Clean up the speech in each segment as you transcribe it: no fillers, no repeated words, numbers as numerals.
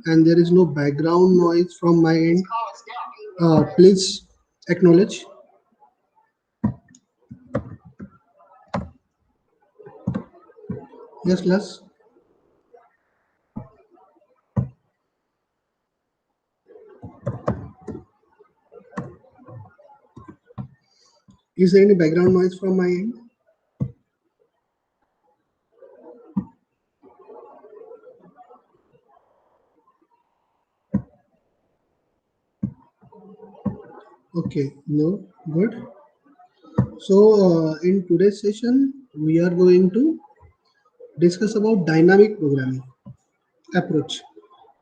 and there is no background noise from my end, please acknowledge. Yes, class. Is there any background noise from my end? Okay, no, good. So, in today's session, we are going to discuss about dynamic programming approach,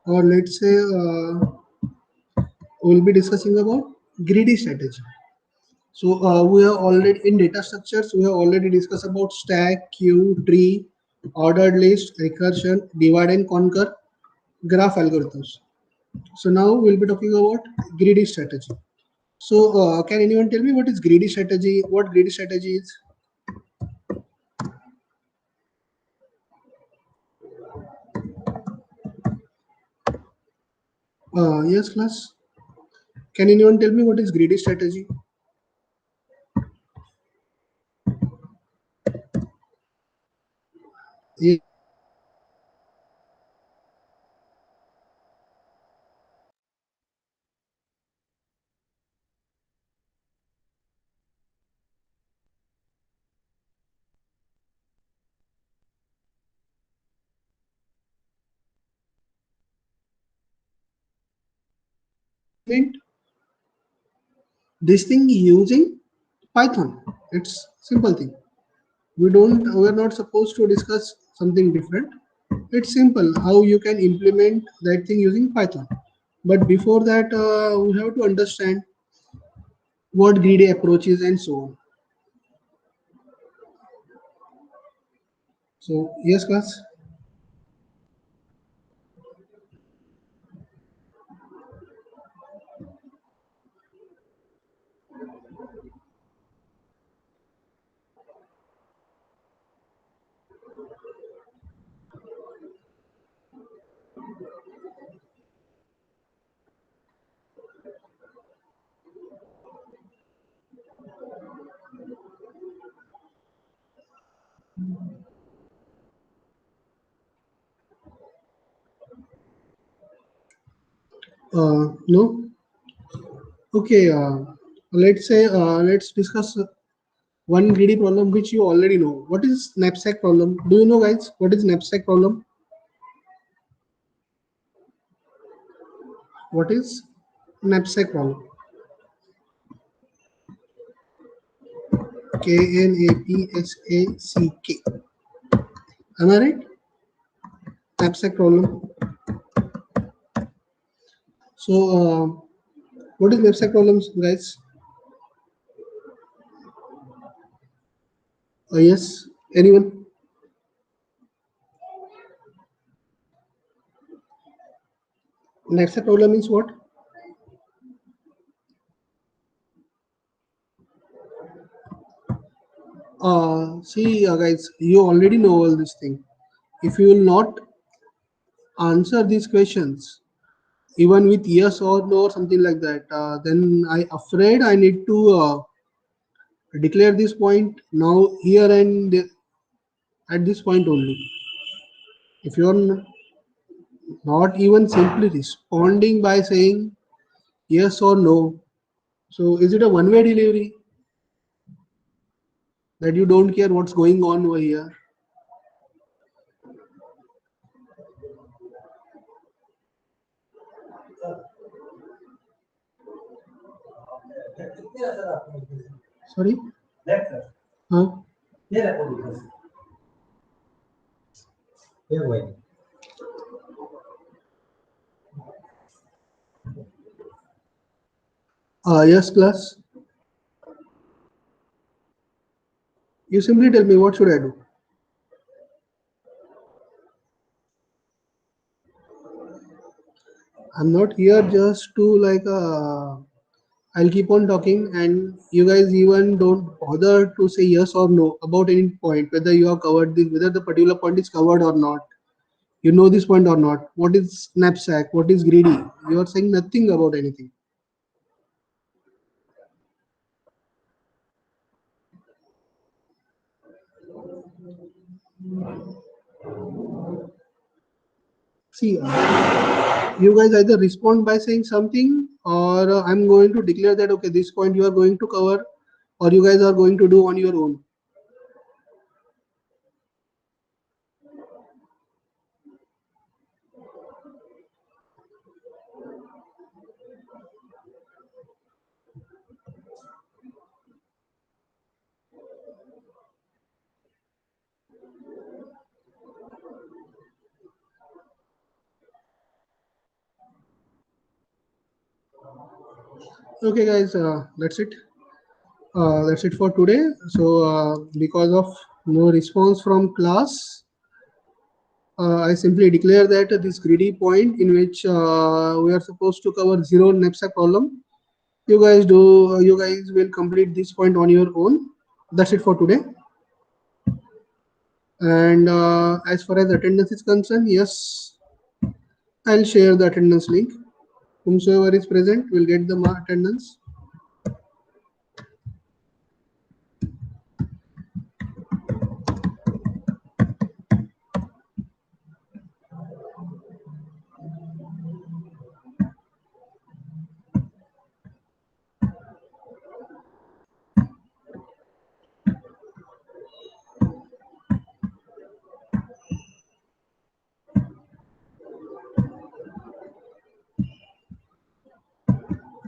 or let's say we'll be discussing about greedy strategy. So, we are already in data structures. We have already discussed about stack, queue, tree, ordered list, recursion, divide and conquer, graph algorithms. So now we'll be talking about greedy strategy. So, can anyone tell me what is greedy strategy? What greedy strategy is? Yes, class. Can anyone tell me what is greedy strategy? Yes. This thing using Python. It's simple thing. We're not supposed to discuss something different. It's simple how you can implement that thing using Python. But before that, we have to understand what greedy approach is and so on. So yes, class. No. Okay. Let's discuss one greedy problem which you already know. What is knapsack problem? Do you know, guys? What is knapsack problem? What is knapsack problem? Knapsack. Am I right? Knapsack problem. So, what is knapsack problems, guys? Yes. Anyone? Knapsack problem means what? See, guys, you already know all this thing. If you will not answer these questions, even with yes or no or something like that, then I afraid I need to declare this point now here and at this point only. If you are not even simply responding by saying yes or no, so is it a one-way delivery that you don't care what's going on over here? Sorry? Huh? Yes, class. You simply tell me what should I do. I'm not here just to like I'll keep on talking and you guys even don't bother to say yes or no about any point, whether you have covered this, whether the particular point is covered or not. You know this point or not? What is knapsack? What is greedy? You are saying nothing about anything. See, you guys either respond by saying something, or I'm going to declare that okay, this point you are going to cover, or you guys are going to do on your own. Okay, guys, that's it. That's it for today. So, because of no response from class, I simply declare that this greedy point in which we are supposed to cover zero knapsack problem, you guys will complete this point on your own. That's it for today. And as far as attendance is concerned, yes, I'll share the attendance link. Whomsoever is present will get the attendance.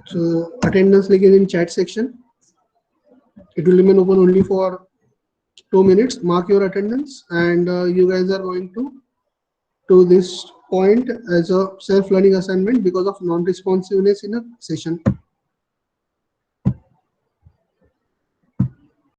So attendance link is in chat section. It will remain open only for 2 minutes. Mark your attendance, and you guys are going to this point as a self-learning assignment because of non-responsiveness in a session.